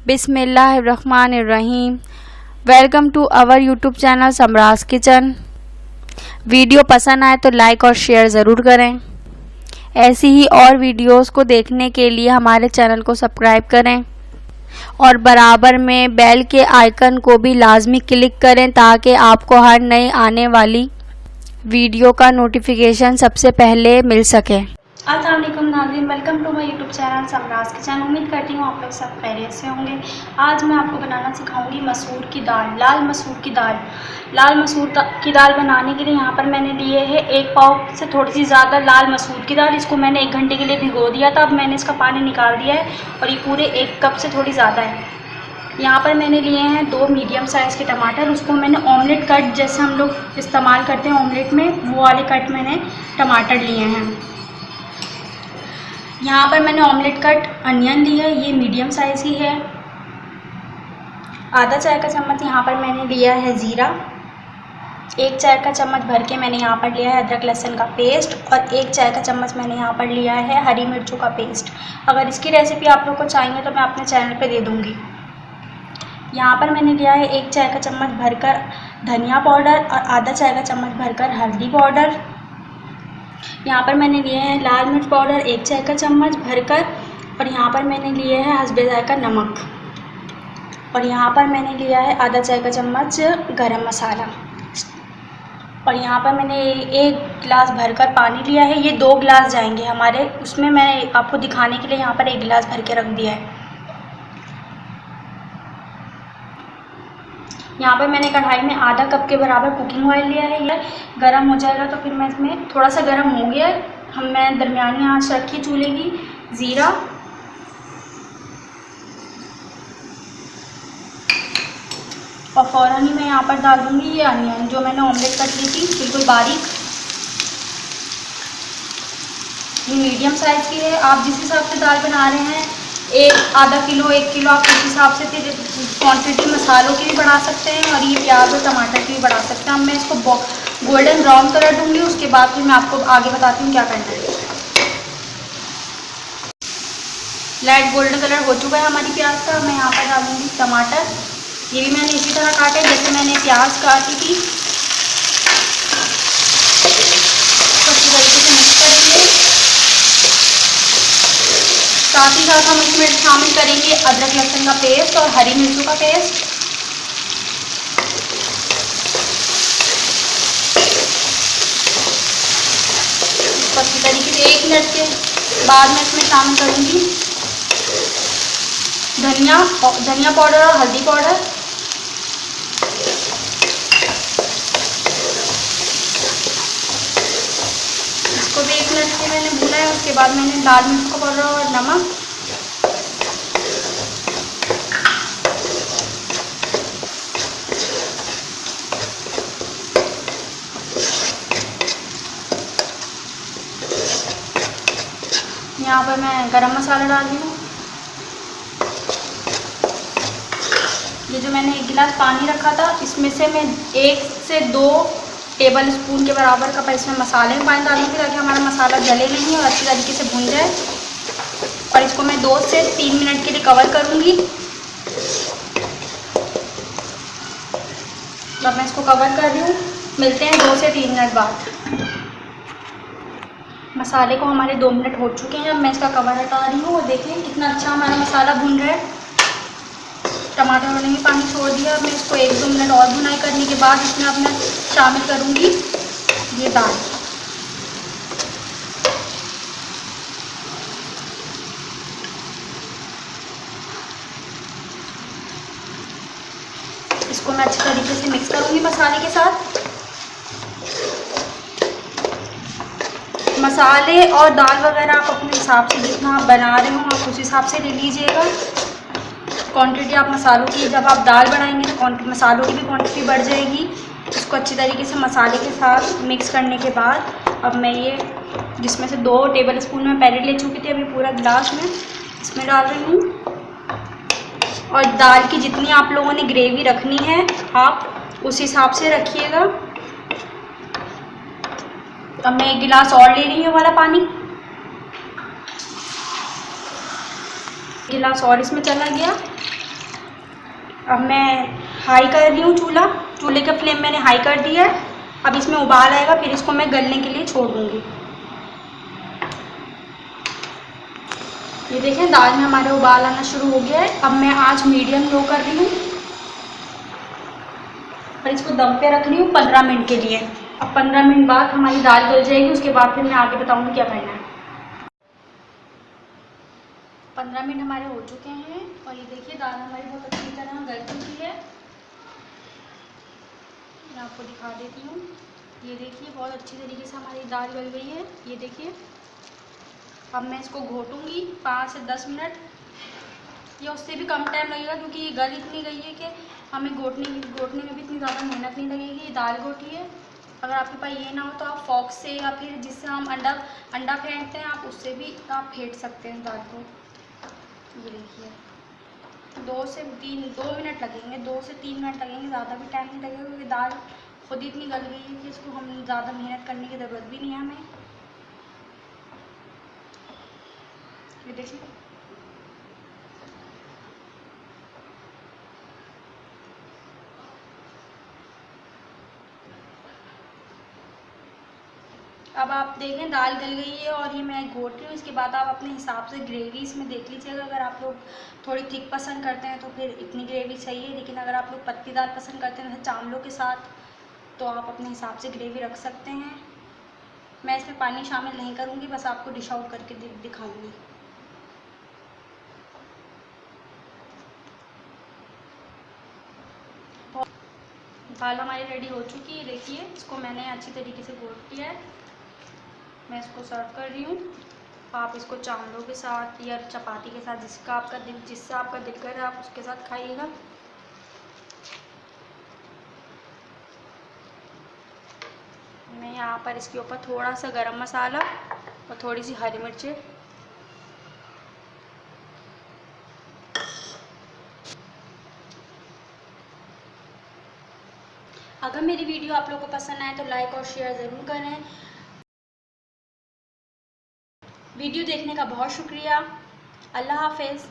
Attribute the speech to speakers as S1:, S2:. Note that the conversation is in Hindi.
S1: बिस्मिल्लाहिर्रहमानिर्रहीम। Welcome to our YouTube channel Samraj kitchen. Video पसंद आए तो लाइक और शेयर ज़रूर करें। ऐसी ही और वीडियोस को देखने के लिए हमारे चैनल को सब्सक्राइब करें और बराबर में बेल के आइकन को भी लाजमी क्लिक करें ताकि आपको हर नई आने वाली वीडियो का नोटिफिकेशन सबसे पहले मिल सके।
S2: अस्सलाम वालेकुम नाज़रीन, welcome to my YouTube channel Samraj kitchen. उम्मीद करती हूँ आप लोग सब खैरियत से होंगे। आज मैं आपको बनाना सिखाऊंगी मसूर की दाल, लाल मसूर की दाल। लाल मसूर की दाल बनाने के लिए यहाँ पर मैंने लिए है 1 पाव से थोड़ी सी ज़्यादा लाल मसूर की दाल। इसको मैंने 1 घंटे के लिए भिगो दिया था। अब मैंने इसका पानी निकाल दिया है और ये पूरे 1 कप से थोड़ी ज़्यादा है। यहाँ पर मैंने लिए हैं 2 मीडियम साइज़ के टमाटर। उसको मैंने ऑमलेट कट जैसे हम लोग इस्तेमाल करते हैं ऑमलेट में, वो वाले कट मैंने टमाटर लिए हैं। यहाँ पर मैंने ऑमलेट कट अनियन ली है, ये मीडियम साइज़ की है। आधा चाय का चम्मच यहाँ पर मैंने लिया है ज़ीरा। 1 चाय का चम्मच भर के मैंने यहाँ पर लिया है अदरक लहसुन का पेस्ट और 1 चाय का चम्मच मैंने यहाँ पर लिया है हरी मिर्चों का पेस्ट। अगर इसकी रेसिपी आप लोग को चाहिए तो मैं अपने चैनल पे दे दूँगी। यहाँ पर मैंने लिया है 1 चाय का चम्मच भरकर धनिया पाउडर और आधा चाय का चम्मच भरकर हल्दी पाउडर। यहाँ पर मैंने लिए हैं लाल मिर्च पाउडर 1 चाय का चम्मच भरकर और यहाँ पर मैंने लिए है हस्बे जायका नमक और यहाँ पर मैंने लिया है आधा चाय का चम्मच गरम मसाला और यहाँ पर मैंने 1 गिलास भरकर पानी लिया है। ये 2 गिलास जाएंगे हमारे, उसमें मैंने आपको दिखाने के लिए यहाँ पर 1 गिलास भर के रख दिया है। यहाँ पर मैंने कढ़ाई में आधा कप के बराबर कुकिंग ऑयल लिया है। यह गर्म हो जाएगा तो फिर मैं इसमें थोड़ा सा गर्म हो गया है, मैं दरमियानी आंच रखी चूल्हे की। ज़ीरा और फ़ौरन ही मैं यहाँ पर डाल दूँगी ये अनियन जो मैंने ऑमलेट कट ली थी, बिल्कुल बारीक। ये मीडियम साइज़ की है। आप जिस हिसाब से दाल बना रहे हैं, आधा किलो 1 किलो, आप उस हिसाब से फिर क्वांटिटी मसालों की भी बढ़ा सकते हैं और ये प्याज और टमाटर की भी बढ़ा सकते हैं। अब मैं इसको गोल्डन ब्राउन कलर दूंगी, उसके बाद फिर मैं आपको आगे बताती हूँ क्या करना है। लाइट गोल्डन कलर हो चुका है हमारी प्याज का। मैं यहाँ पर डालूँगी टमाटर। ये भी मैंने इसी तरह काटे जैसे मैंने प्याज काटी थी। अच्छी तरीके से मिक्स करेंगे। साथ ही साथ हम इसमें शामिल करेंगे अदरक लहसुन का पेस्ट और हरी मिर्चों का पेस्ट। अच्छी तरीके से 1 मिनट के बाद मैं इसमें शामिल करूँगी धनिया पाउडर और हल्दी पाउडर। इसको भी 1 मिनट के मैंने भूना है। उसके बाद मैंने लाल मिर्च का पाउडर और नमक, यहाँ पर मैं गरम मसाला डाल रही हूँ। ये जो मैंने 1 गिलास पानी रखा था, इसमें से मैं 1 से 2 टेबल स्पून के बराबर का इसमें मसाले में पानी डालूँगी ताकि हमारा मसाला जले नहीं और अच्छी तरीके से भून जाए। और इसको मैं 2 से 3 मिनट के लिए कवर करूँगी। अब मैं इसको कवर कर रही हूँ। मिलते हैं 2 से 3 मिनट बाद। मसाले को हमारे 2 मिनट हो चुके हैं। अब मैं इसका कवर हटा रही हूँ और देखें कितना अच्छा हमारा मसाला भून रहा है। टमाटर ने भी पानी छोड़ दिया। अब मैं इसको 1-2 मिनट और भुनाई करने के बाद इसमें अब मैं शामिल करूँगी ये दाल। इसको मैं अच्छे तरीके से मिक्स करूँगी मसाले के साथ। मसाले और दाल वगैरह आप अपने हिसाब से जितना आप बना रहे हो आप उस हिसाब से ले लीजिएगा। क्वांटिटी आप मसालों की, जब आप दाल बनाएंगे तो मसालों की भी क्वांटिटी बढ़ जाएगी। इसको अच्छी तरीके से मसाले के साथ मिक्स करने के बाद अब मैं ये जिसमें से 2 टेबल स्पून में पहले ले चुकी थी, अभी पूरा गिलास में इसमें डाल रही हूँ। और दाल की जितनी आप लोगों ने ग्रेवी रखनी है आप उस हिसाब से रखिएगा। अब मैं 1 गिलास और ले रही हूँ वाला पानी। गिलास और इसमें चला गया। अब मैं हाई कर रही हूँ चूल्हे का फ्लेम मैंने हाई कर दिया है। अब इसमें उबाल आएगा, फिर इसको मैं गलने के लिए छोड़ दूँगी। ये देखें दाल में हमारे उबाल आना शुरू हो गया है। अब मैं आँच मीडियम लो कर रही हूँ और इसको दम पे रख रही हूँ 15 मिनट के लिए। अब 15 मिनट बाद हमारी दाल गल जाएगी, उसके बाद फिर मैं आगे बताऊँगी क्या करना है। 15 मिनट हमारे हो चुके हैं और ये देखिए दाल हमारी बहुत अच्छी तरह गल चुकी है। मैं आपको दिखा देती हूँ। ये देखिए बहुत अच्छी तरीके से हमारी दाल गल गई है। ये देखिए अब मैं इसको घोटूंगी 5 से 10 मिनट या उससे भी कम टाइम लगेगा, क्योंकि ये गल इतनी गई है कि हमें घोटने में भी इतनी ज़्यादा मेहनत नहीं लगेगी। ये दाल घोटी है। अगर आपके पास ये ना हो तो आप फॉक से या फिर जिससे हम अंडा फेंटते हैं आप उससे भी आप फेंट सकते हैं दाल को। ये देखिए 2 मिनट लगेंगे, 2 से 3 मिनट लगेंगे, ज़्यादा भी टाइम नहीं लगेगा, क्योंकि दाल खुद ही इतनी गल गई है कि इसको हम ज़्यादा मेहनत करने की ज़रूरत भी नहीं है हमें। ये देखिए अब आप देखें दाल गल गई है और ये मैं घोट रही हूँ। इसके बाद आप अपने हिसाब से ग्रेवी इसमें देख लीजिएगा। अगर आप लोग थोड़ी थिक पसंद करते हैं तो फिर इतनी ग्रेवी सही है, लेकिन अगर आप लोग पत्तीदार पसंद करते हैं जैसे चावलों के साथ तो आप अपने हिसाब से ग्रेवी रख सकते हैं। मैं इसमें पानी शामिल नहीं करूँगी, बस आपको डिश आउट करके दिखाऊँगी। दाल हमारी रेडी हो चुकी है। देखिए इसको मैंने अच्छी तरीके से घोट लिया है। मैं इसको सर्व कर रही हूँ। आप इसको चावलों के साथ या चपाती के साथ जिससे आपका दिल करे आप उसके साथ खाइएगा। मैं यहाँ पर इसके ऊपर थोड़ा सा गरम मसाला और थोड़ी सी हरी मिर्चें अगर मेरी वीडियो आप लोगों को पसंद आए तो लाइक और शेयर ज़रूर करें। वीडियो देखने का बहुत शुक्रिया। अल्लाह हाफ़िज़।